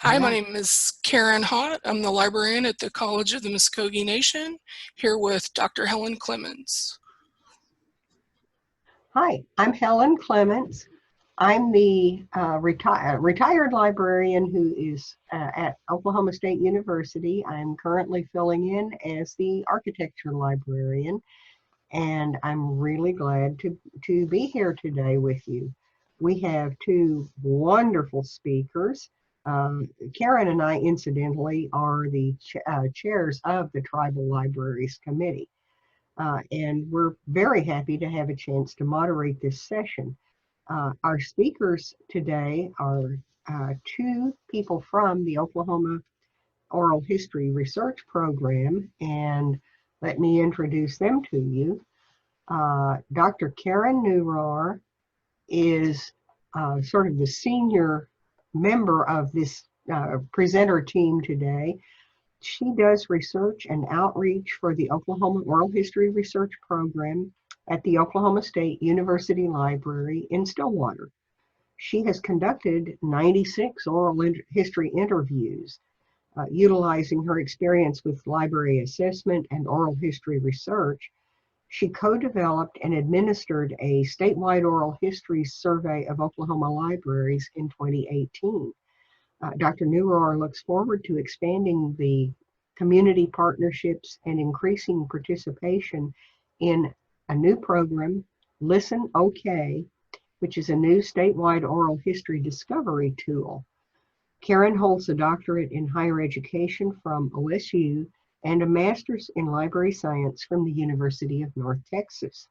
All Hi, my right. name is Karen Hott. I'm the librarian at the College of the Muskogee Nation, here with Dr. Helen Clements. Hi, I'm Helen Clements. I'm the retired librarian who is at Oklahoma State University. I'm currently filling in as the architecture librarian, and I'm really glad to be here today with you. We have two wonderful speakers. Karen and I, incidentally, are the chairs of the Tribal Libraries Committee. And we're very happy to have a chance to moderate this session. Our speakers today are two people from the Oklahoma Oral History Research Program, and let me introduce them to you. Dr. Karen Neurohr is sort of the senior member of this presenter team today. She does research and outreach for the Oklahoma Oral History Research Program at the Oklahoma State University Library in Stillwater. She has conducted 96 oral history interviews, utilizing her experience with library assessment and oral history research. She co-developed and administered a statewide oral history survey of Oklahoma libraries in 2018. Dr. Neurohr looks forward to expanding the community partnerships and increasing participation in a new program, ListenOK, which is a new statewide oral history discovery tool. Karen holds a doctorate in higher education from OSU and a master's in library science from the University of North Texas.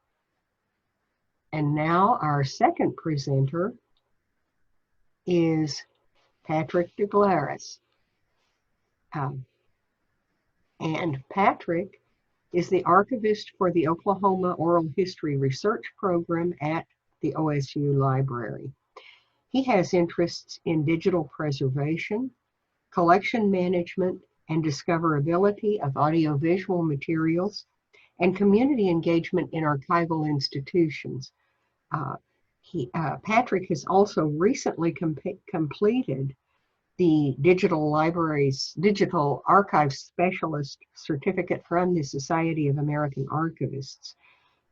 And now our second presenter is Patrick DeGlaris. And Patrick is the archivist for the Oklahoma Oral History Research Program at the OSU Library. He has interests in digital preservation, collection management, and discoverability of audiovisual materials, and community engagement in archival institutions. Patrick has also recently completed the Digital Archive Specialist Certificate from the Society of American Archivists.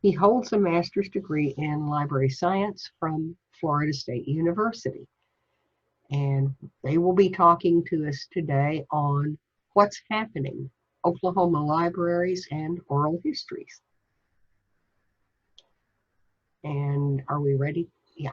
He holds a master's degree in library science from Florida State University. And they will be talking to us today on what's happening, Oklahoma libraries and oral histories. And are we ready? Yeah.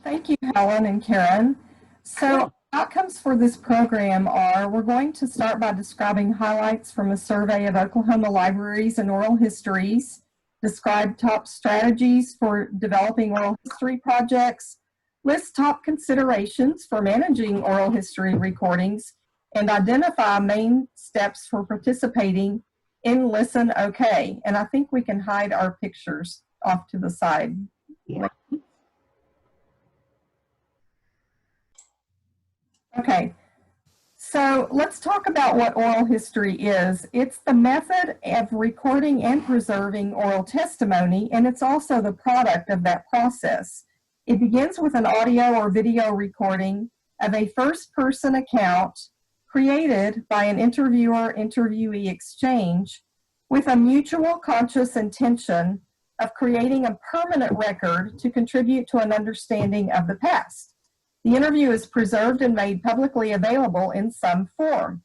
Thank you, Helen and Karen. So outcomes for this program are, we're going to start by describing highlights from a survey of Oklahoma libraries and oral histories, describe top strategies for developing oral history projects, list top considerations for managing oral history recordings, and identify main steps for participating in ListenOK. And I think we can hide our pictures off to the side. Yeah. Okay, so let's talk about what oral history is. It's the method of recording and preserving oral testimony, and it's also the product of that process. It begins with an audio or video recording of a first-person account created by an interviewer-interviewee exchange with a mutual conscious intention of creating a permanent record to contribute to an understanding of the past. The interview is preserved and made publicly available in some form.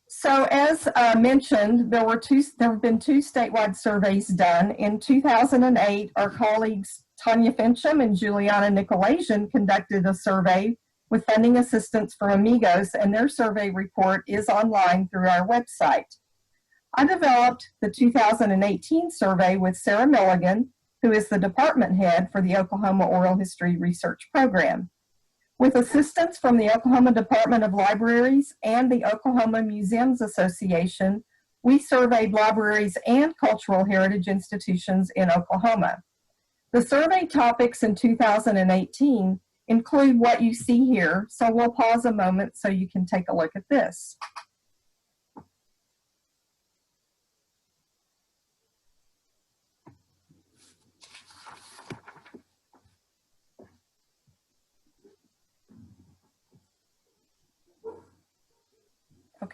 So as mentioned, there have been two statewide surveys done. In 2008, our colleagues Tanya Fincham and Juliana Nicolasian conducted a survey with funding assistance from Amigos, and their survey report is online through our website. I developed the 2018 survey with Sarah Milligan, who is the department head for the Oklahoma Oral History Research Program. With assistance from the Oklahoma Department of Libraries and the Oklahoma Museums Association, we surveyed libraries and cultural heritage institutions in Oklahoma. The survey topics in 2018 include what you see here, so we'll pause a moment so you can take a look at this.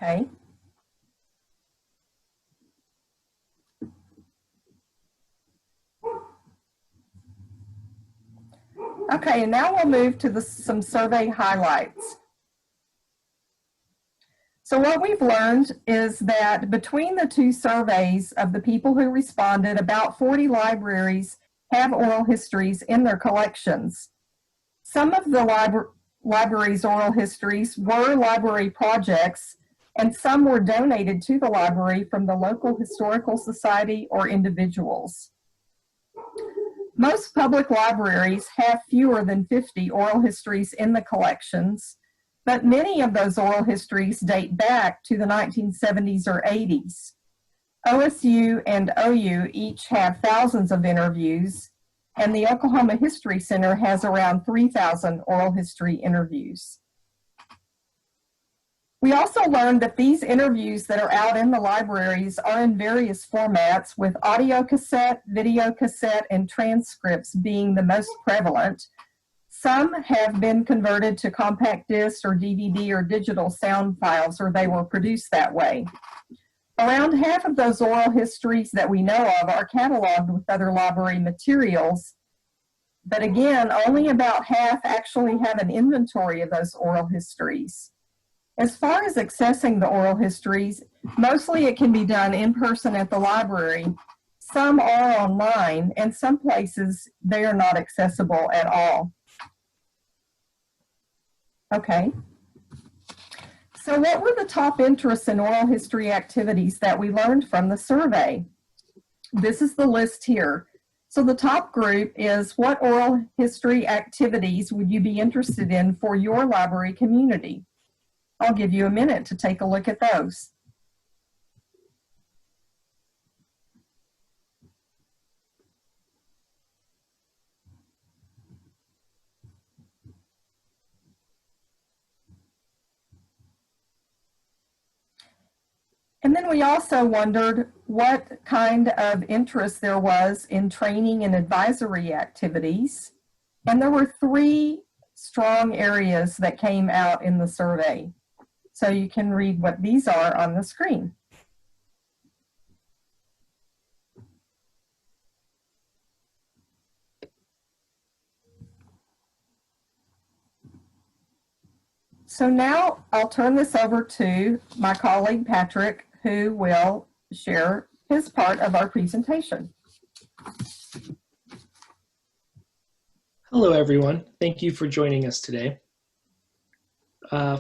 Okay. Okay, and now we'll move to some survey highlights. So what we've learned is that between the two surveys of the people who responded, about 40 libraries have oral histories in their collections. Some of the library's oral histories were library projects, and some were donated to the library from the local historical society or individuals. Most public libraries have fewer than 50 oral histories in the collections, but many of those oral histories date back to the 1970s or 80s. OSU and OU each have thousands of interviews, and the Oklahoma History Center has around 3,000 oral history interviews. We also learned that these interviews that are out in the libraries are in various formats, with audio cassette, video cassette, and transcripts being the most prevalent. Some have been converted to compact disc or DVD or digital sound files, or they were produced that way. Around half of those oral histories that we know of are cataloged with other library materials, but again, only about half actually have an inventory of those oral histories. As far as accessing the oral histories, mostly it can be done in person at the library. Some are online, and some places they are not accessible at all. Okay. So what were the top interests in oral history activities that we learned from the survey? This is the list here. So the top group is, what oral history activities would you be interested in for your library community? I'll give you a minute to take a look at those. And then we also wondered what kind of interest there was in training and advisory activities. And there were 3 strong areas that came out in the survey. So you can read what these are on the screen. So now I'll turn this over to my colleague Patrick, who will share his part of our presentation. Hello, everyone. Thank you for joining us today.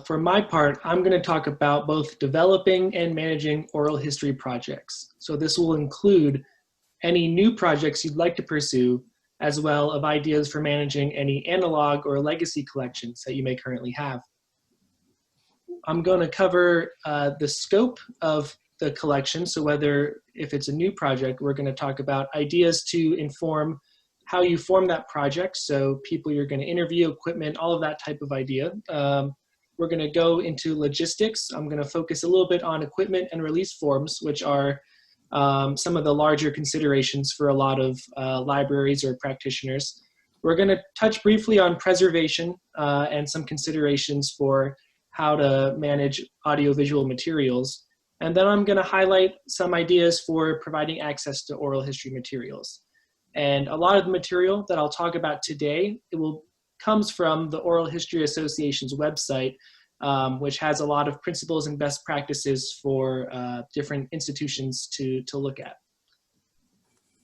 For my part, I'm going to talk about both developing and managing oral history projects. So this will include any new projects you'd like to pursue, as well as ideas for managing any analog or legacy collections that you may currently have. I'm going to cover the scope of the collection. So if it's a new project, we're going to talk about ideas to inform how you form that project. So people you're going to interview, equipment, all of that type of idea. We're going to go into logistics. I'm going to focus a little bit on equipment and release forms, which are some of the larger considerations for a lot of libraries or practitioners. We're going to touch briefly on preservation and some considerations for how to manage audiovisual materials. And then I'm going to highlight some ideas for providing access to oral history materials. And a lot of the material that I'll talk about today, comes from the Oral History Association's website, which has a lot of principles and best practices for different institutions to look at.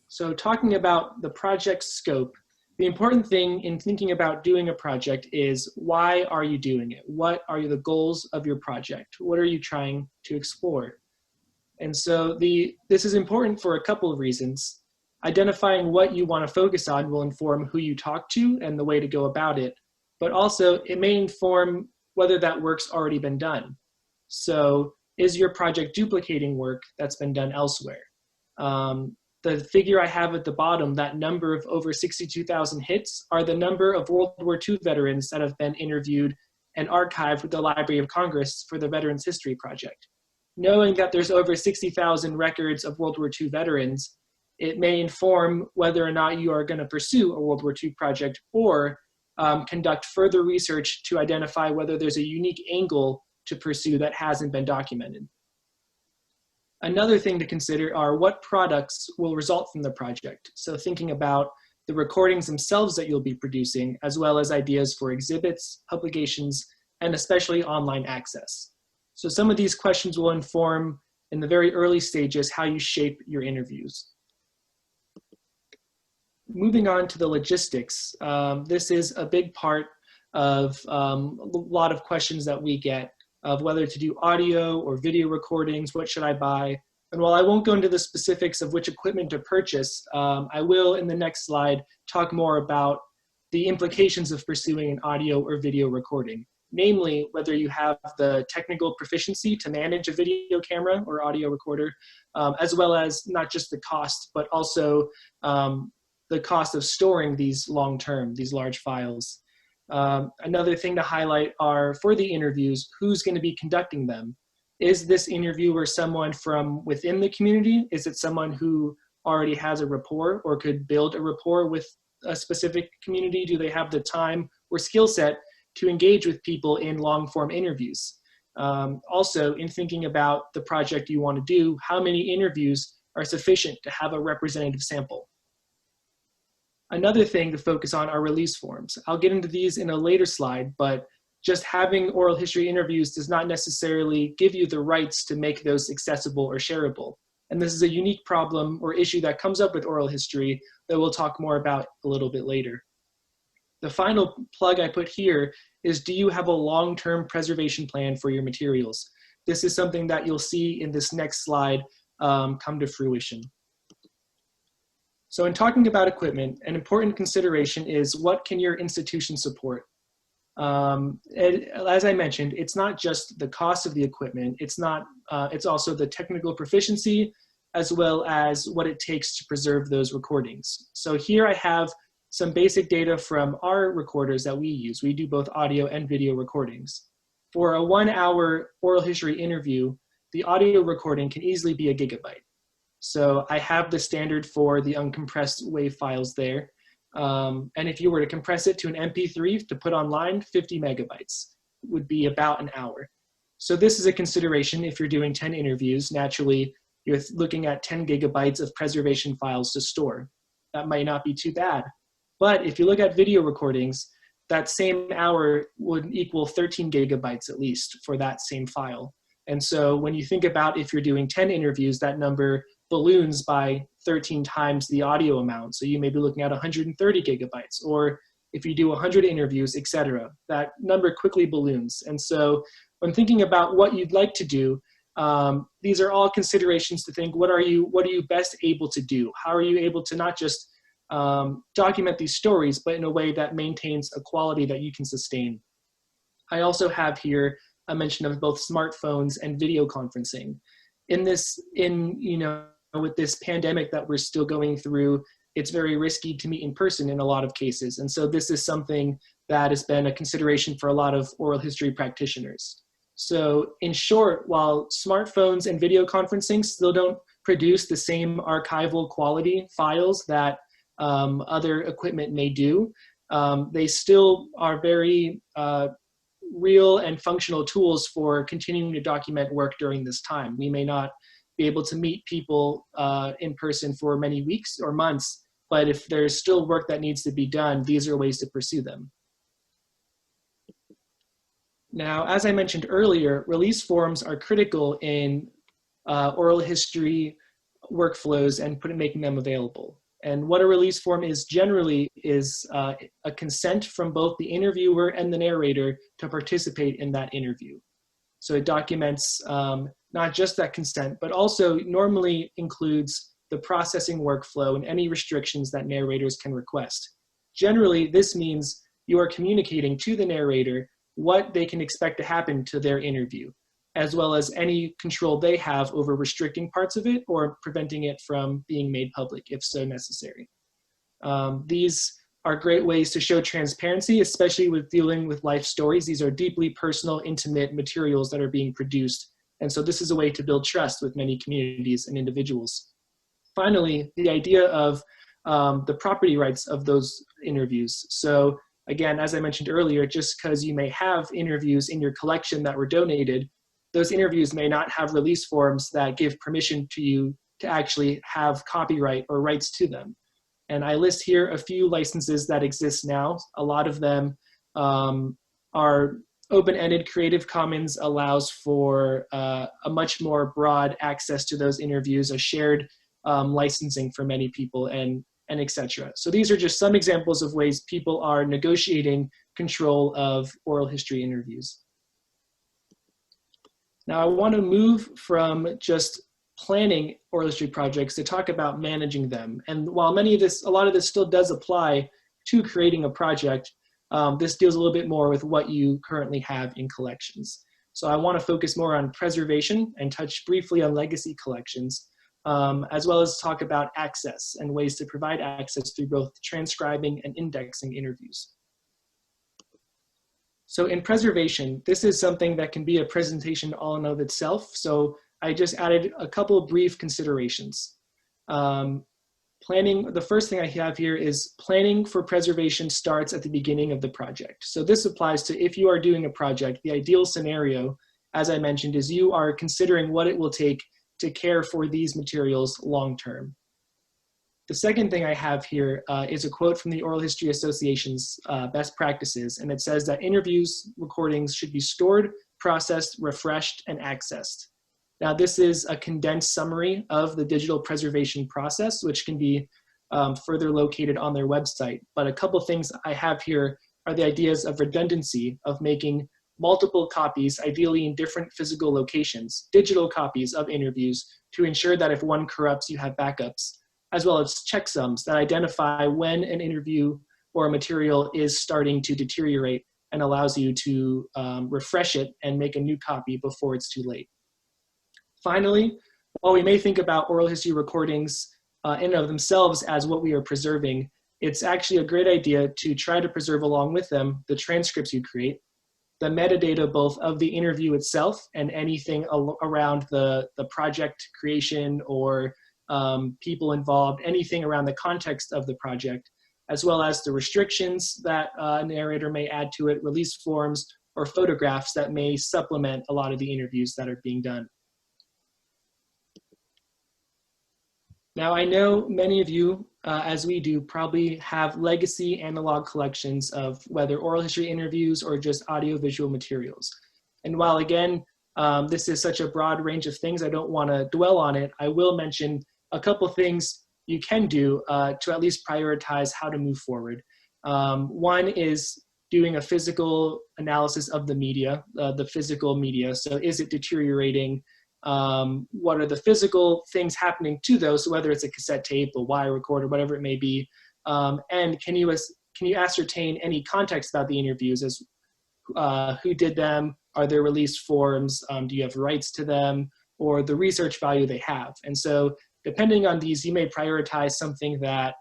So talking about the project scope, the important thing in thinking about doing a project is, why are you doing it? What are the goals of your project? What are you trying to explore? And so this is important for a couple of reasons. Identifying what you want to focus on will inform who you talk to and the way to go about it, but also it may inform whether that work's already been done. So is your project duplicating work that's been done elsewhere? The figure I have at the bottom, that number of over 62,000 hits, are the number of World War II veterans that have been interviewed and archived with the Library of Congress for the Veterans History Project. Knowing that there's over 60,000 records of World War II veterans, it may inform whether or not you are going to pursue a World War II project, or conduct further research to identify whether there's a unique angle to pursue that hasn't been documented. Another thing to consider are what products will result from the project. So thinking about the recordings themselves that you'll be producing, as well as ideas for exhibits, publications, and especially online access. So some of these questions will inform in the very early stages how you shape your interviews. Moving on to the logistics, this is a big part of a lot of questions that we get of whether to do audio or video recordings, what should I buy? And while I won't go into the specifics of which equipment to purchase, I will in the next slide talk more about the implications of pursuing an audio or video recording. Namely, whether you have the technical proficiency to manage a video camera or audio recorder, as well as not just the cost, but also the cost of storing these long-term, these large files. Another thing to highlight are, for the interviews, who's going to be conducting them? Is this interviewer someone from within the community? Is it someone who already has a rapport or could build a rapport with a specific community? Do they have the time or skill set to engage with people in long-form interviews? Also, in thinking about the project you want to do, how many interviews are sufficient to have a representative sample? Another thing to focus on are release forms. I'll get into these in a later slide, but just having oral history interviews does not necessarily give you the rights to make those accessible or shareable. And this is a unique problem or issue that comes up with oral history that we'll talk more about a little bit later. The final plug I put here is, do you have a long-term preservation plan for your materials? This is something that you'll see in this next slide come to fruition. So in talking about equipment, an important consideration is, what can your institution support? As I mentioned, it's not just the cost of the equipment, it's also the technical proficiency, as well as what it takes to preserve those recordings. So here I have some basic data from our recorders that we use. We do both audio and video recordings. For a 1-hour oral history interview, the audio recording can easily be a gigabyte. So I have the standard for the uncompressed WAV files there. And if you were to compress it to an MP3 to put online, 50 megabytes would be about an hour. So this is a consideration if you're doing 10 interviews. Naturally, you're looking at 10 gigabytes of preservation files to store. That might not be too bad. But if you look at video recordings, that same hour would equal 13 gigabytes at least for that same file. And so when you think about if you're doing 10 interviews, that number balloons by 13 times the audio amount. So you may be looking at 130 gigabytes, or if you do 100 interviews, etc., that number quickly balloons. And so when thinking about what you'd like to do, these are all considerations to think, what are you best able to do? How are you able to not just document these stories, but in a way that maintains a quality that you can sustain? I also have here a mention of both smartphones and video conferencing. With this pandemic that we're still going through, it's very risky to meet in person in a lot of cases. And so this is something that has been a consideration for a lot of oral history practitioners. So in short, while smartphones and video conferencing still don't produce the same archival quality files that other equipment may do, they still are very real and functional tools for continuing to document work during this time. We may not be able to meet people in person for many weeks or months, but if there's still work that needs to be done, these are ways to pursue them. Now, as I mentioned earlier, release forms are critical in oral history workflows and making them available. And what a release form is generally is a consent from both the interviewer and the narrator to participate in that interview. So it documents not just that consent, but also normally includes the processing workflow and any restrictions that narrators can request. Generally, this means you are communicating to the narrator what they can expect to happen to their interview, as well as any control they have over restricting parts of it or preventing it from being made public if so necessary. These are great ways to show transparency, especially with dealing with life stories. These are deeply personal, intimate materials that are being produced. And so this is a way to build trust with many communities and individuals. Finally, the idea of the property rights of those interviews. So Again, as I mentioned earlier, just because you may have interviews in your collection that were donated, those interviews may not have release forms that give permission to you to actually have copyright or rights to them. And I list here a few licenses that exist now. A lot of them are open-ended. Creative Commons allows for a much more broad access to those interviews, a shared licensing for many people, and etc. So these are just some examples of ways people are negotiating control of oral history interviews. Now I want to move from just planning oral history projects to talk about managing them. And while a lot of this still does apply to creating a project, this deals a little bit more with what you currently have in collections. So I want to focus more on preservation and touch briefly on legacy collections, as well as talk about access and ways to provide access through both transcribing and indexing interviews. So in preservation, this is something that can be a presentation all in of itself. So I just added a couple of brief considerations. Planning, the first thing I have here is planning for preservation starts at the beginning of the project. So this applies to if you are doing a project, the ideal scenario, as I mentioned, is you are considering what it will take to care for these materials long-term. The second thing I have here is a quote from the Oral History Association's best practices, and it says that interviews, recordings should be stored, processed, refreshed, and accessed. Now this is a condensed summary of the digital preservation process, which can be further located on their website. But a couple things I have here are the ideas of redundancy, of making multiple copies, ideally in different physical locations, digital copies of interviews to ensure that if one corrupts, you have backups, as well as checksums that identify when an interview or a material is starting to deteriorate and allows you to refresh it and make a new copy before it's too late. Finally, while we may think about oral history recordings in and of themselves as what we are preserving, it's actually a great idea to try to preserve along with them the transcripts you create, the metadata both of the interview itself and anything around the project creation or people involved, anything around the context of the project, as well as the restrictions that a narrator may add to it, release forms, or photographs that may supplement a lot of the interviews that are being done. Now, I know many of you, as we do, probably have legacy analog collections of whether oral history interviews or just audiovisual materials. And while, again, this is such a broad range of things, I don't want to dwell on it. I will mention a couple things you can do to at least prioritize how to move forward. One is doing a physical analysis of the media, the physical media. So is it deteriorating? What are the physical things happening to those, so whether it's a cassette tape, a wire recorder, whatever it may be, and can you ascertain any context about the interviews, as who did them, are there release forms, do you have rights to them, or the research value they have. And so depending on these, you may prioritize something that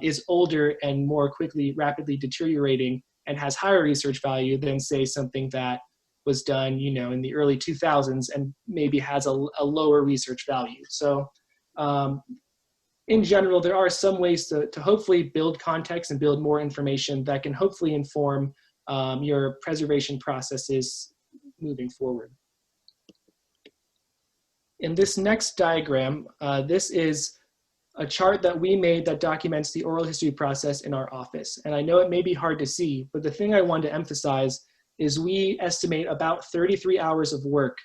is older and more rapidly deteriorating and has higher research value than, say, something that was done, in the early 2000s and maybe has a lower research value. So in general, there are some ways to hopefully build context and build more information that can hopefully inform your preservation processes moving forward. In this next diagram, this is a chart that we made that documents the oral history process in our office. And I know it may be hard to see, but the thing I want to emphasize is we estimate about 33 hours of work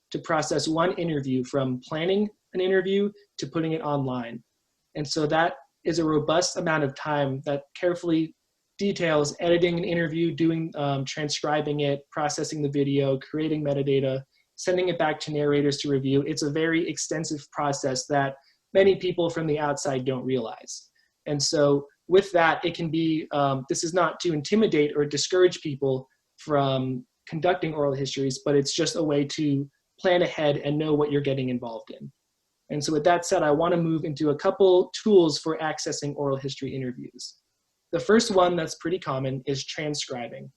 to process one interview, from planning an interview to putting it online. And so that is a robust amount of time that carefully details editing an interview, transcribing it, processing the video, creating metadata, sending it back to narrators to review. It's a very extensive process that many people from the outside don't realize. And so with that, it can be, this is not to intimidate or discourage people from conducting oral histories, but it's just a way to plan ahead and know what you're getting involved in. And so with that said, I want to move into a couple tools for accessing oral history interviews. The first one that's pretty common is transcribing.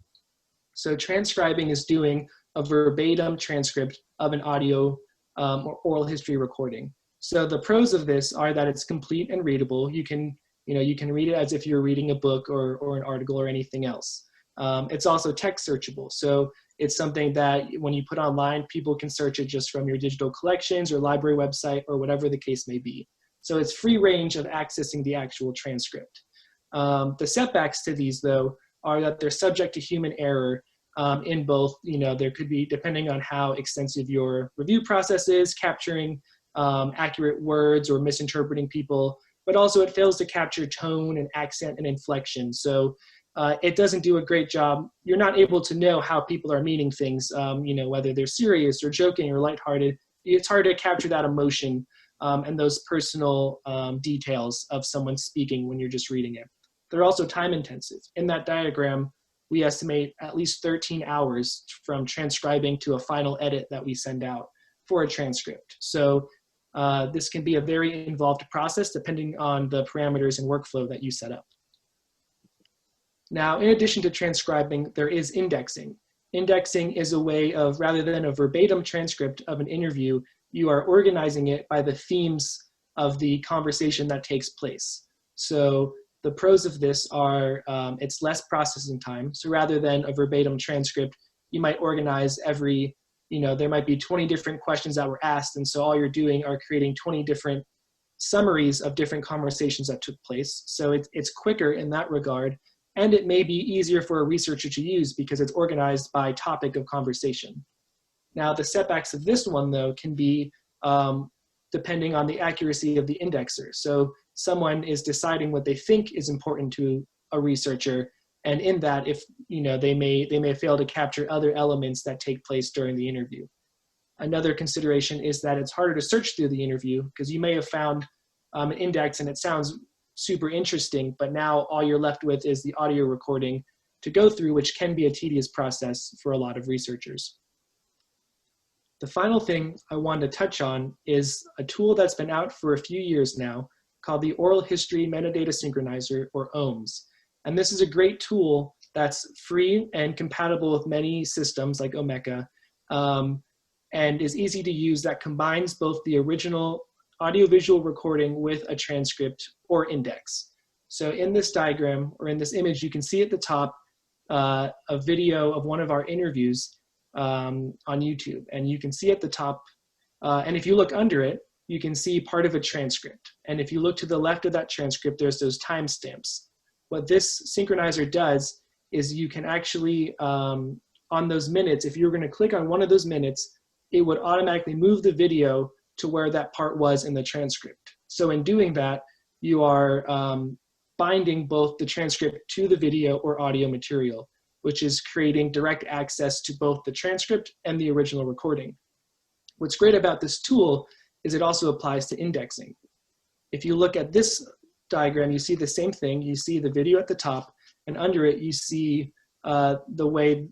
So transcribing is doing a verbatim transcript of an audio or oral history recording. So the pros of this are that it's complete and readable. You can You know, you can read it as if you're reading a book or an article or anything else. It's also text searchable. So it's something that when you put online, people can search it just from your digital collections or library website or whatever the case may be. So it's free range of accessing the actual transcript. The setbacks to these, though, are that they're subject to human error in both, you know, there could be, depending on how extensive your review process is, capturing accurate words or misinterpreting people, but also it fails to capture tone and accent and inflection. So it doesn't do a great job. You're not able to know how people are meaning things, you know, whether they're serious or joking or lighthearted. It's hard to capture that emotion and those personal details of someone speaking when you're just reading it. They're also time intensive. In that diagram, we estimate at least 13 hours from transcribing to a final edit that we send out for a transcript. So this can be a very involved process depending on the parameters and workflow that you set up. Now, in addition to transcribing, there is indexing. Indexing is a way of, rather than a verbatim transcript of an interview, you are organizing it by the themes of the conversation that takes place. So the pros of this are it's less processing time. So rather than a verbatim transcript, you might organize every, you know, there might be 20 different questions that were asked. And so all you're doing are creating 20 different summaries of different conversations that took place. So it's quicker in that regard. And it may be easier for a researcher to use because it's organized by topic of conversation. Now, the setbacks of this one, though, can be depending on the accuracy of the indexer. So someone is deciding what they think is important to a researcher, and in that, if you know, they may fail to capture other elements that take place during the interview. Another consideration is that it's harder to search through the interview because you may have found an index and it sounds super interesting, but now all you're left with is the audio recording to go through, which can be a tedious process for a lot of researchers. The final thing I wanted to touch on is a tool that's been out for a few years now called the Oral History Metadata Synchronizer, or OHMS. And this is a great tool that's free and compatible with many systems like Omeka, and is easy to use, that combines both the original audiovisual recording with a transcript or index. So in this diagram, or in this image, you can see at the top a video of one of our interviews on YouTube. And you can see at the top, and if you look under it, you can see part of a transcript. And if you look to the left of that transcript, there's those timestamps. What this synchronizer does is you can actually, on those minutes, if you're going to click on one of those minutes, it would automatically move the video to where that part was in the transcript. So in doing that, you are binding both the transcript to the video or audio material, which is creating direct access to both the transcript and the original recording. What's great about this tool is it also applies to indexing. If you look at this diagram, you see the same thing. You see the video at the top, and under it, you see the way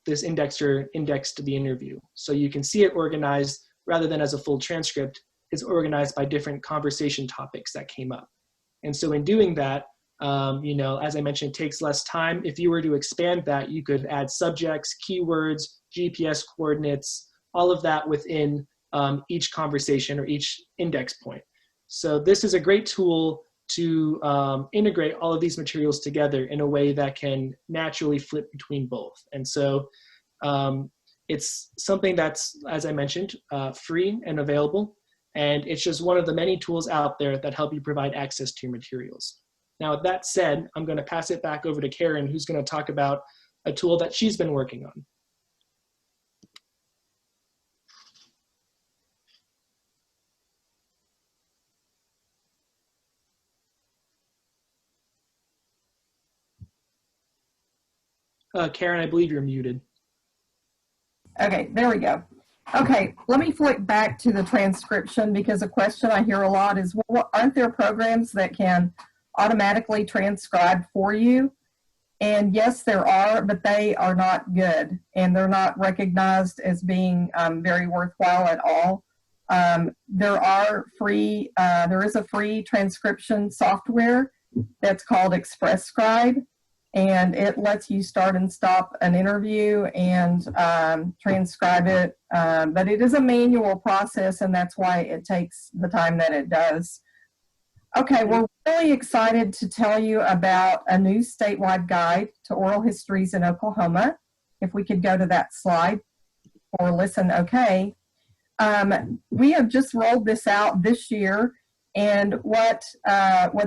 this indexer indexed the interview. So you can see it organized, rather than as a full transcript, it's organized by different conversation topics that came up. And so in doing that, you know, as I mentioned, it takes less time. If you were to expand that, you could add subjects, keywords, GPS coordinates, all of that within each conversation or each index point. So this is a great tool to integrate all of these materials together in a way that can naturally flip between both. And so it's something that's, as I mentioned, free and available. And it's just one of the many tools out there that help you provide access to your materials. Now, with that said, I'm going to pass it back over to Karen, who's going to talk about a tool that she's been working on. Karen, I believe you're muted. Okay, there we go. Okay, let me flick back to the transcription, because a question I hear a lot is, well, aren't there programs that can automatically transcribe for you? And yes, there are, but they are not good, and they're not recognized as being very worthwhile at all. There is a free transcription software that's called ExpressScribe, and it lets you start and stop an interview and transcribe it. But it is a manual process, and that's why it takes the time that it does. Okay, we're really excited to tell you about a new statewide guide to oral histories in Oklahoma. If we could go to that slide, or ListenOK. We have just rolled this out this year, and what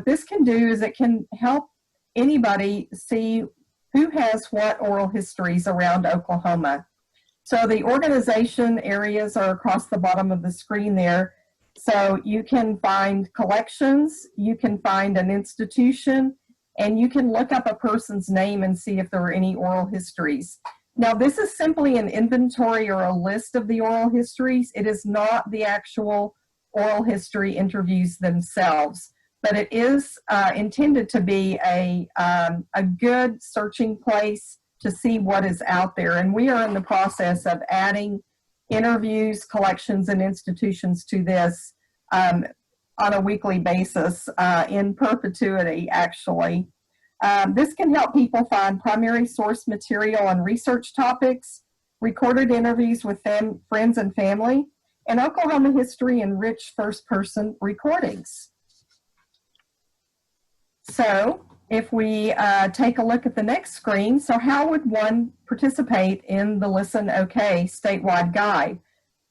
this can do is it can help anybody see who has what oral histories around Oklahoma. So the organization areas are across the bottom of the screen there. So you can find collections, you can find an institution, and you can look up a person's name and see if there are any oral histories. Now, this is simply an inventory or a list of the oral histories. It is not the actual oral history interviews themselves, but it is intended to be a good searching place to see what is out there. And we are in the process of adding interviews, collections, and institutions to this on a weekly basis in perpetuity, actually. This can help people find primary source material on research topics, recorded interviews with friends and family, and Oklahoma history and rich first-person recordings. So if we take a look at the next screen, so how would one participate in the ListenOK statewide guide?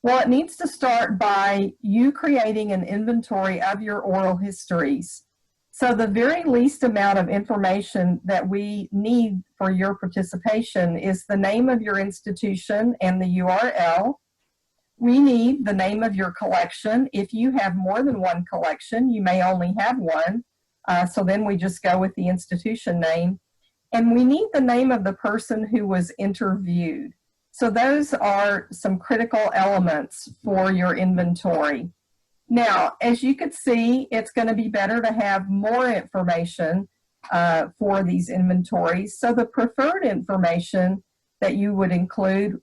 Well, it needs to start by you creating an inventory of your oral histories. So the very least amount of information that we need for your participation is the name of your institution and the URL. We need the name of your collection. If you have more than one collection, you may only have one. So then we just go with the institution name. And we need the name of the person who was interviewed. So those are some critical elements for your inventory. Now, as you could see, it's going to be better to have more information for these inventories. So the preferred information that you would include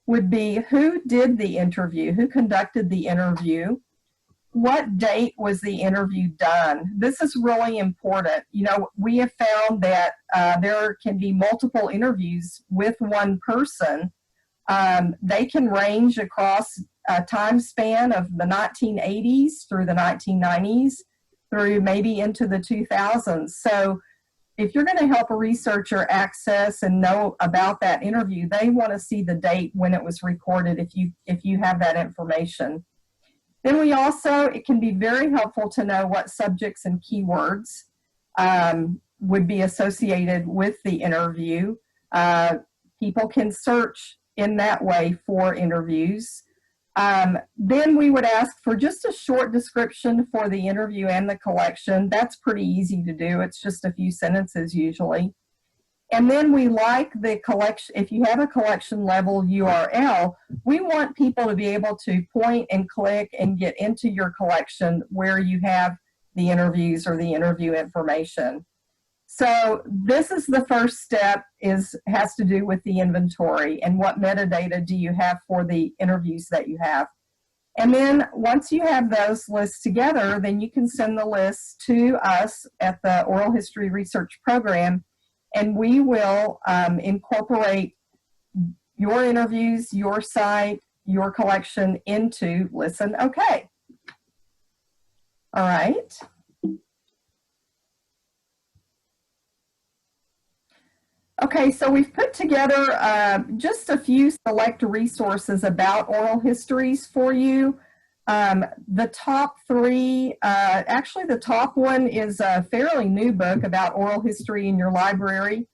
would be who did the interview, who conducted the interview, what date was the interview done. This is really important. You know, we have found that there can be multiple interviews with one person. They can range across a time span of the 1980s through the 1990s through maybe into the 2000s. So if you're going to help a researcher access and know about that interview, they want to see the date when it was recorded if you have that information. Then we also, it can be very helpful to know what subjects and keywords would be associated with the interview. People can search in that way for interviews. Then we would ask for just a short description for the interview and the collection. That's pretty easy to do. It's just a few sentences usually. And then we like the collection, if you have a collection level URL, we want people to be able to point and click and get into your collection where you have the interviews or the interview information. So this is the first step, has to do with the inventory and what metadata do you have for the interviews that you have. And then once you have those lists together, then you can send the lists to us at the Oral History Research Program, and we will incorporate your interviews, your site, your collection into ListenOK. All right. Okay, so we've put together just a few select resources about oral histories for you. The top three, actually the top one is a fairly new book about oral history in your library.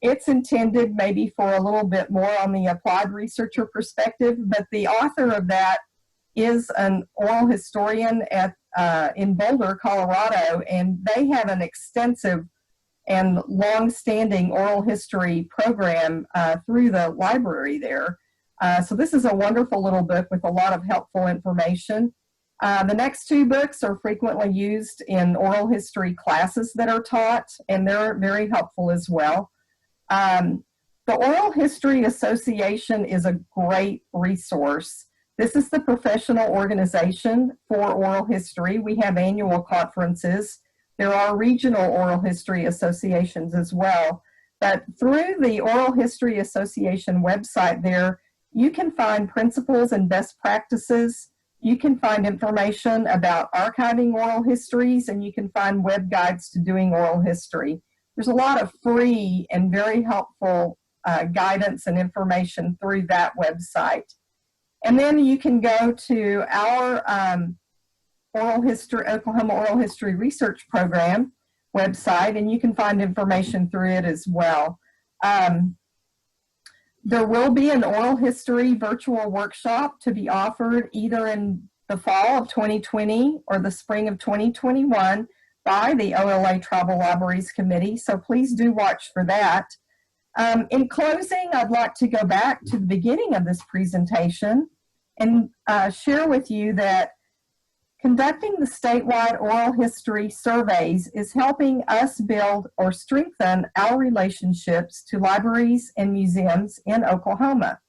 It's intended maybe for a little bit more on the applied researcher perspective, but the author of that is an oral historian in Boulder, Colorado, and they have an extensive and long-standing oral history program through the library there. So this is a wonderful little book with a lot of helpful information. The next two books are frequently used in oral history classes that are taught, and they're very helpful as well. The Oral History Association is a great resource. This is the professional organization for oral history. We have annual conferences. There are regional oral history associations as well. But through the Oral History Association website there, you can find principles and best practices You can find information about archiving oral histories, and you can find web guides to doing oral history. There's a lot of free and very helpful guidance and information through that website. And then you can go to our Oklahoma Oral History Research Program website, and you can find information through it as well. There will be an oral history virtual workshop to be offered either in the fall of 2020 or the spring of 2021 by the OLA Tribal Libraries Committee, so please do watch for that. In closing, I'd like to go back to the beginning of this presentation and share with you that conducting the statewide oral history surveys is helping us build or strengthen our relationships to libraries and museums in Oklahoma.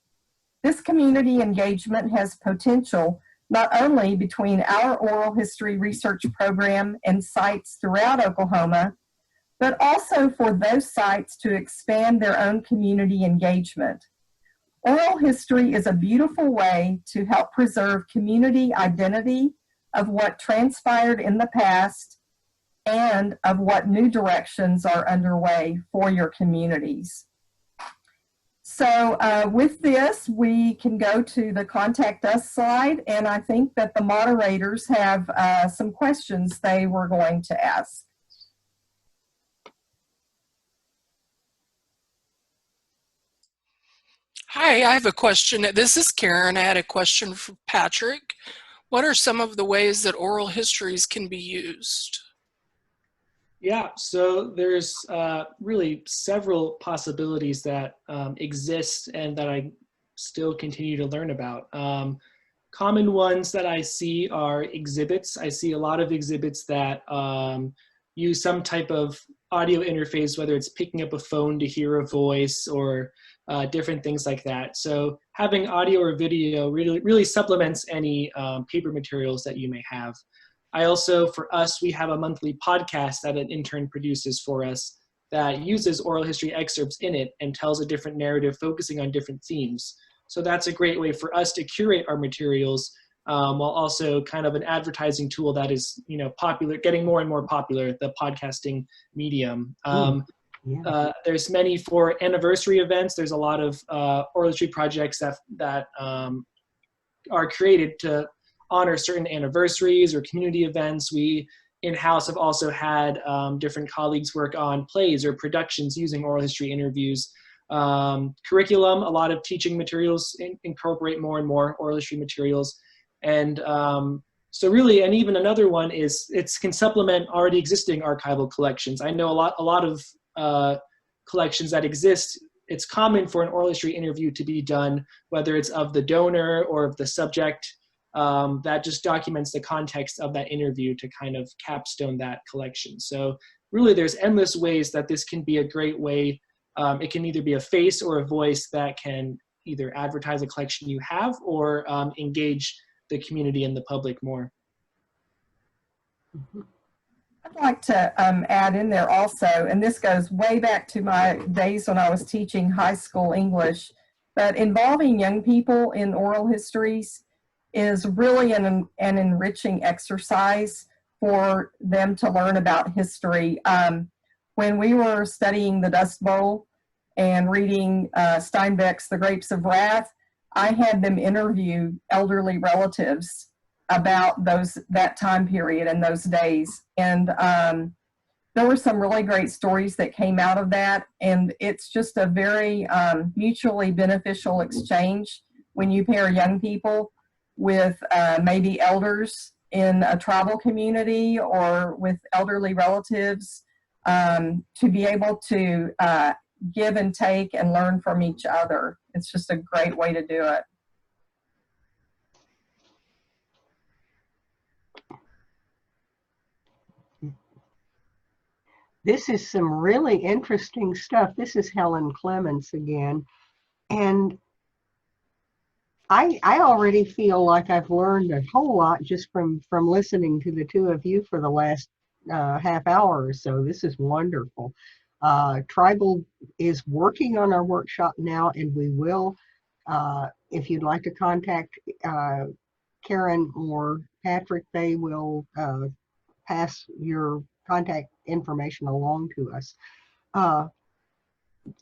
This community engagement has potential not only between our oral history research program and sites throughout Oklahoma, but also for those sites to expand their own community engagement. Oral history is a beautiful way to help preserve community identity of what transpired in the past and of what new directions are underway for your communities. So with this, we can go to the Contact Us slide, and I think that the moderators have some questions they were going to ask. Hi, I have a question. This is Karen. I had a question for Patrick. What are some of the ways that oral histories can be used? Yeah, so there's really several possibilities that exist and that I still continue to learn about. Common ones that I see are exhibits. I see a lot of exhibits that use some type of audio interface, whether it's picking up a phone to hear a voice or different things like that. So having audio or video really supplements any paper materials that you may have. I also, for us, we have a monthly podcast that an intern produces for us that uses oral history excerpts in it and tells a different narrative focusing on different themes. So that's a great way for us to curate our materials while also kind of an advertising tool that is, popular, getting more and more popular, the podcasting medium. There's many for anniversary events. There's a lot of oral history projects that are created to honor certain anniversaries or community events. We in-house have also had different colleagues work on plays or productions using oral history interviews. Curriculum, a lot of teaching materials incorporate more and more oral history materials. And so really, and even another one is it can supplement already existing archival collections. I know a lot of collections that exist. It's common for an oral history interview to be done, whether it's of the donor or of the subject, that just documents the context of that interview to kind of capstone that collection. So really there's endless ways that this can be a great way. It can either be a face or a voice that can either advertise a collection you have or engage the community and the public more. I'd like to add in there also, and this goes way back to my days when I was teaching high school English, but involving young people in oral histories is really an enriching exercise for them to learn about history. When we were studying the Dust Bowl and reading Steinbeck's The Grapes of Wrath, I had them interview elderly relatives about that time period and those days. And there were some really great stories that came out of that. And it's just a very mutually beneficial exchange when you pair young people with maybe elders in a tribal community or with elderly relatives to be able to give and take and learn from each other. It's just a great way to do it. This is some really interesting stuff. This is Helen Clements again. And I already feel like I've learned a whole lot just from listening to the two of you for the last half hour or so. This is wonderful. Tribal is working on our workshop now, and we will, if you'd like to contact Karen or Patrick, they will pass your contact information along to us.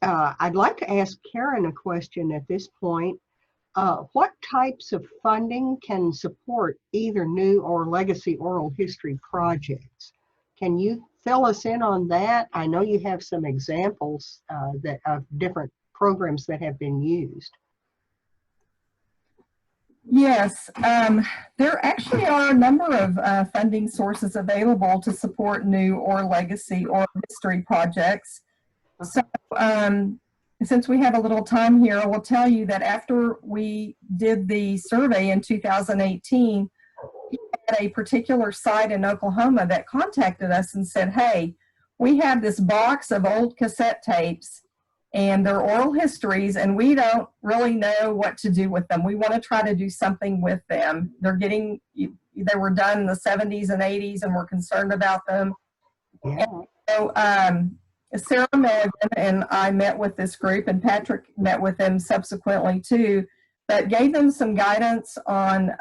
I'd like to ask Karen a question at this point. What types of funding can support either new or legacy oral history projects? Can you fill us in on that? I know you have some examples of different programs that have been used. Yes, there actually are a number of funding sources available to support new or legacy oral history projects. So since we have a little time here, I will tell you that after we did the survey in 2018, we had a particular site in Oklahoma that contacted us and said, hey, we have this box of old cassette tapes and they're oral histories and we don't really know what to do with them. We want to try to do something with them. They were done in the 70s and 80s and we're concerned about them. Yeah. And so Sarah Milligan and I met with this group, and Patrick met with them subsequently too, but gave them some guidance on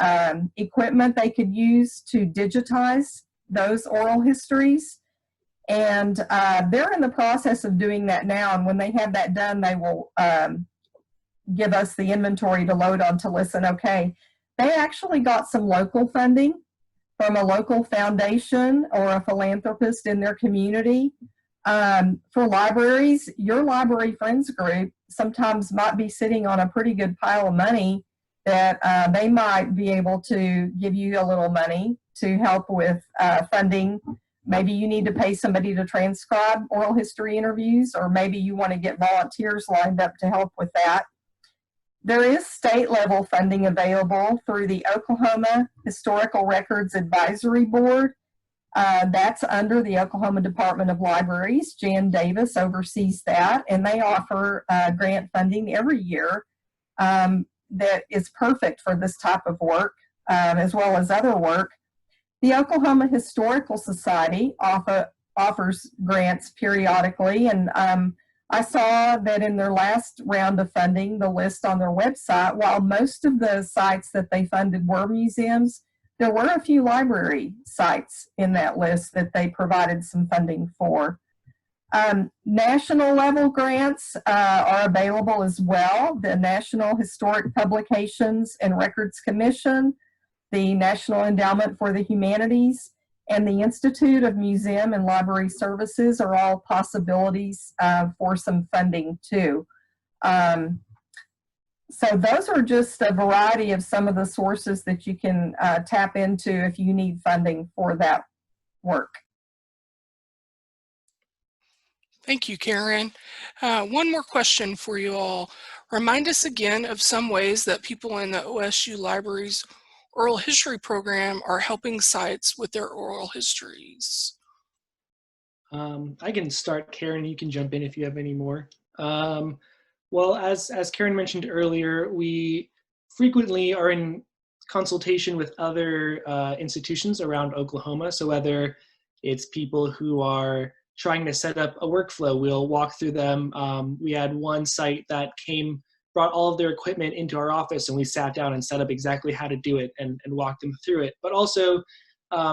equipment they could use to digitize those oral histories. And they're in the process of doing that now. And when they have that done, they will give us the inventory to load onto ListenOK. They actually got some local funding from a local foundation or a philanthropist in their community. For libraries, your library friends group sometimes might be sitting on a pretty good pile of money that they might be able to give you a little money to help with funding. Maybe you need to pay somebody to transcribe oral history interviews, or maybe you want to get volunteers lined up to help with that. There is state level funding available through the Oklahoma Historical Records Advisory Board. That's under the Oklahoma Department of Libraries. Jan Davis oversees that, and they offer grant funding every year that is perfect for this type of work, as well as other work. The Oklahoma Historical Society offers grants periodically, and I saw that in their last round of funding, the list on their website, while most of the sites that they funded were museums, there were a few library sites in that list that they provided some funding for. National level grants are available as well. The National Historic Publications and Records Commission, the National Endowment for the Humanities, and the Institute of Museum and Library Services are all possibilities for some funding too. So those are just a variety of some of the sources that you can tap into if you need funding for that work. Thank you, Karen. One more question for you all. Remind us again of some ways that people in the OSU Libraries Oral History Program are helping sites with their oral histories. I can start, Karen, you can jump in if you have any more. Well, as Karen mentioned earlier, we frequently are in consultation with other institutions around Oklahoma. So whether it's people who are trying to set up a workflow, we'll walk through them. We had one site that brought all of their equipment into our office, and we sat down and set up exactly how to do it and walked them through it. But also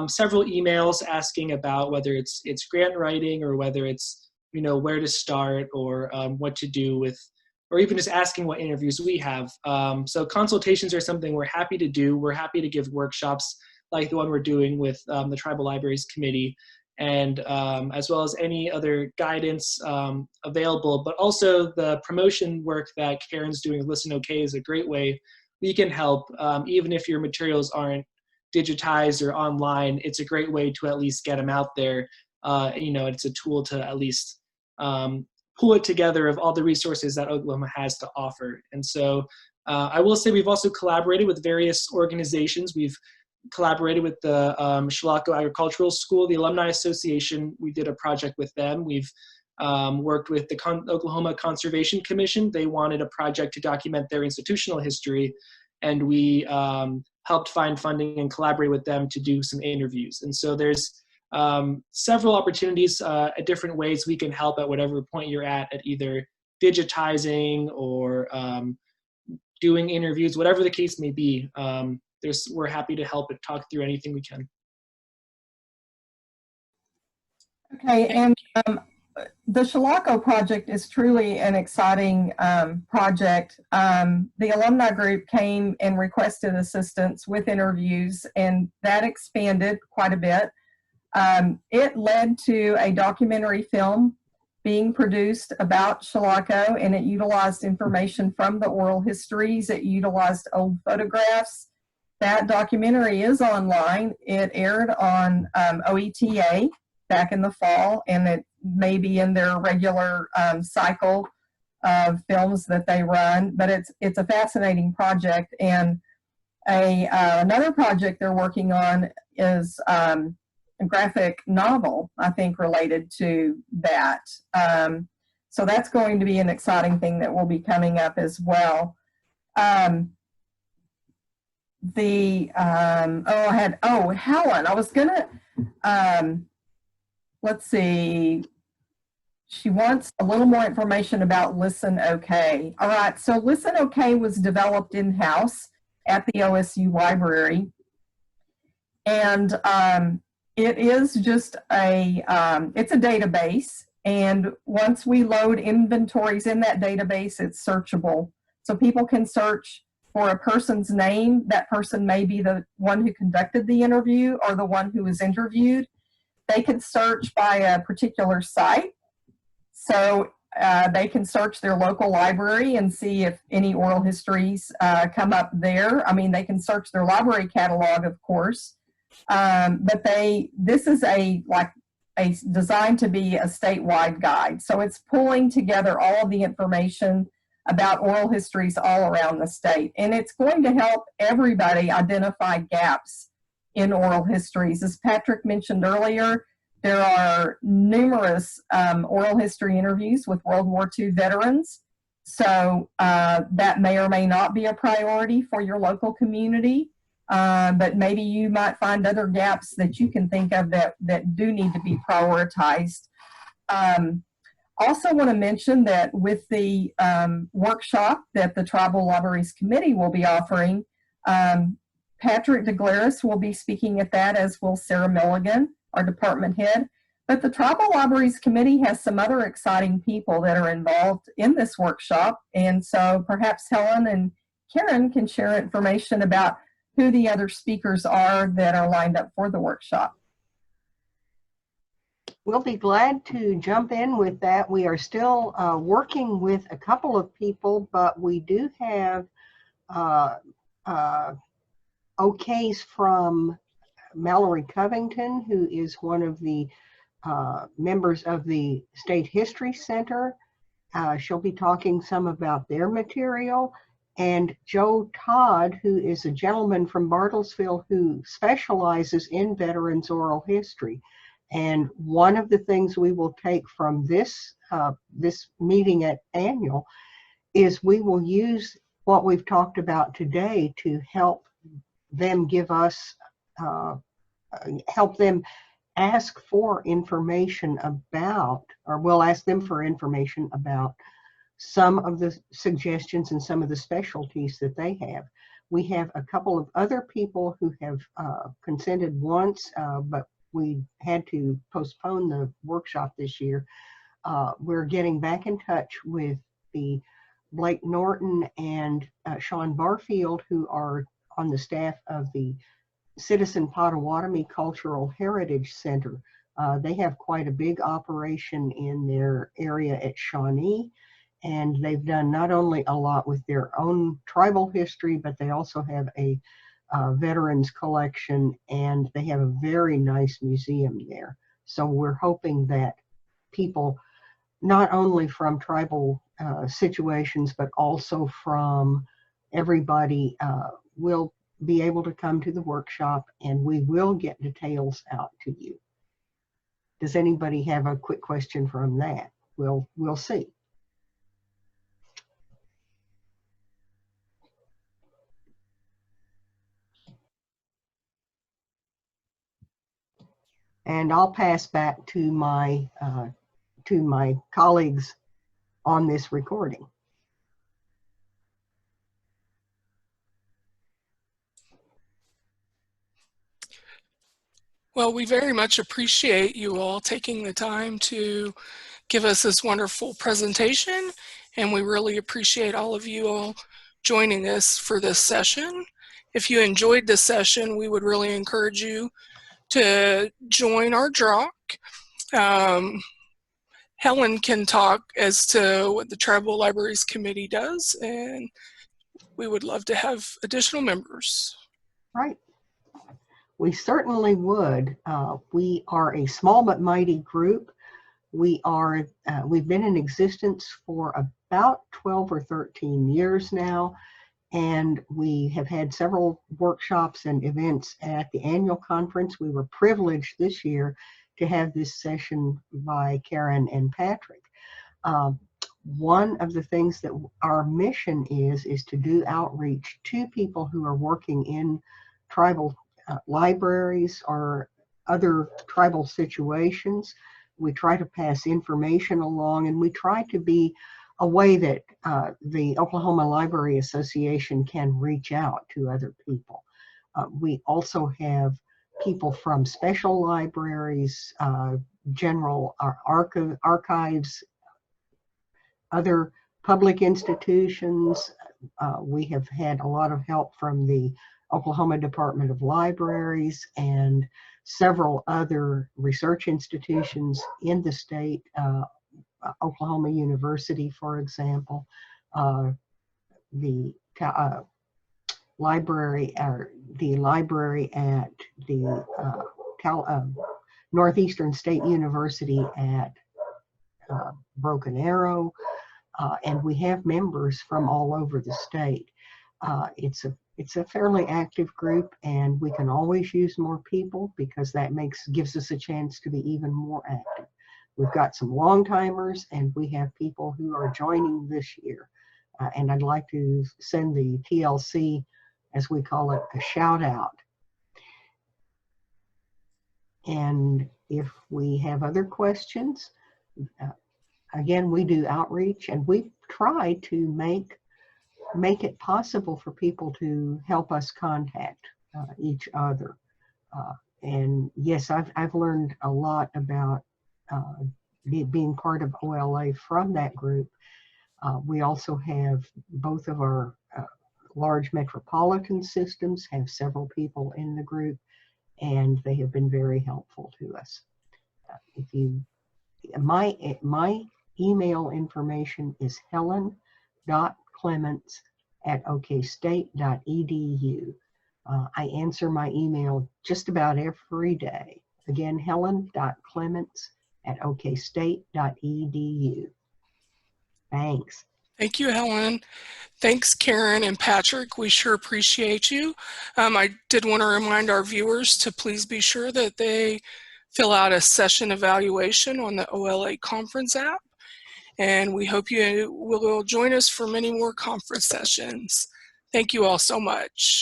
several emails asking about whether it's grant writing or whether it's, where to start or what to do with, or even just asking what interviews we have. So consultations are something we're happy to do. We're happy to give workshops like the one we're doing with the Tribal Libraries Committee, and as well as any other guidance available. But also the promotion work that Karen's doing with ListenOK is a great way we can help. Even if your materials aren't digitized or online, it's a great way to at least get them out there. It's a tool to at least pull it together of all the resources that Oklahoma has to offer. And so I will say we've also collaborated with various organizations. We've collaborated with the Chilocco Agricultural School, the Alumni Association. We did a project with them. We've worked with the Oklahoma Conservation Commission. They wanted a project to document their institutional history, and we helped find funding and collaborate with them to do some interviews. And so there's several opportunities at different ways we can help at whatever point you're at either digitizing or doing interviews, whatever the case may be. we're happy to help and talk through anything we can. Okay, and the Shalako project is truly an exciting project. The alumni group came and requested assistance with interviews, and that expanded quite a bit. It led to a documentary film being produced about Shalako, and it utilized information from the oral histories. It utilized old photographs. That documentary is online. It aired on OETA back in the fall, and it may be in their regular cycle of films that they run, but it's a fascinating project. And another project they're working on is a graphic novel, I think, related to that. So that's going to be an exciting thing that will be coming up as well. Helen, I was gonna, let's see, she wants a little more information about ListenOK. All right, so ListenOK was developed in-house at the OSU library, and it is just it's a database, and once we load inventories in that database, it's searchable. So people can search for a person's name. That person may be the one who conducted the interview or the one who was interviewed. They can search by a particular site. So they can search their local library and see if any oral histories come up there. I mean, they can search their library catalog, of course, but this is designed to be a statewide guide. So it's pulling together all of the information about oral histories all around the state. And it's going to help everybody identify gaps in oral histories. As Patrick mentioned earlier, there are numerous oral history interviews with World War II veterans. So that may or may not be a priority for your local community, but maybe you might find other gaps that you can think of that do need to be prioritized. Also want to mention that with the workshop that the Tribal Libraries Committee will be offering, Patrick DeGlaris will be speaking at that, as will Sarah Milligan, our department head. But the Tribal Libraries Committee has some other exciting people that are involved in this workshop. And so perhaps Helen and Karen can share information about who the other speakers are that are lined up for the workshop. We'll be glad to jump in with that. We are still working with a couple of people, but we do have okays from Mallory Covington, who is one of the members of the State History Center. She'll be talking some about their material. And Joe Todd, who is a gentleman from Bartlesville who specializes in veterans oral history. And one of the things we will take from this meeting at Annual is we will use what we've talked about today to help them give us, help them ask for information about, or we'll ask them for information about some of the suggestions and some of the specialties that they have. We have a couple of other people who have consented once, but we had to postpone the workshop this year. We're getting back in touch with the Blake Norton and Sean Barfield, who are on the staff of the Citizen Potawatomi Cultural Heritage Center. They have quite a big operation in their area at Shawnee, and they've done not only a lot with their own tribal history, but they also have a veterans collection, and they have a very nice museum there. So we're hoping that people, not only from tribal situations, but also from everybody, will be able to come to the workshop, and we will get details out to you. Does anybody have a quick question from that? We'll see. And I'll pass back to my colleagues on this recording. Well, we very much appreciate you all taking the time to give us this wonderful presentation, and we really appreciate all of you all joining us for this session. If you enjoyed this session, we would really encourage you to join our DROC. Helen can talk as to what the Tribal Libraries Committee does, and we would love to have additional members. Right. We certainly would. We are a small but mighty group. We've been in existence for about 12 or 13 years now, and we have had several workshops and events at the annual conference. We were privileged this year to have this session by Karen and Patrick. One of the things that our mission is to do outreach to people who are working in tribal libraries or other tribal situations. We try to pass information along, and we try to be a way that the Oklahoma Library Association can reach out to other people. We also have people from special libraries, general archives, other public institutions. We have had a lot of help from the Oklahoma Department of Libraries and several other research institutions in the state, Oklahoma University, for example, the library at the Northeastern State University at Broken Arrow, and we have members from all over the state. It's a fairly active group, and we can always use more people because that gives us a chance to be even more active. We've got some long timers, and we have people who are joining this year. And I'd like to send the TLC, as we call it, a shout out. And if we have other questions, again, we do outreach, and we try to make it possible for people to help us contact each other. And yes, I've learned a lot about being part of OLA from that group. We also have both of our large metropolitan systems have several people in the group, and they have been very helpful to us. My email information is helen.clements@okstate.edu. I answer my email just about every day. Again, helen.clements@okstate.edu. Thanks. Thank you, Helen. Thanks, Karen and Patrick. We sure appreciate you. I did want to remind our viewers to please be sure that they fill out a session evaluation on the OLA conference app. And we hope you will join us for many more conference sessions. Thank you all so much.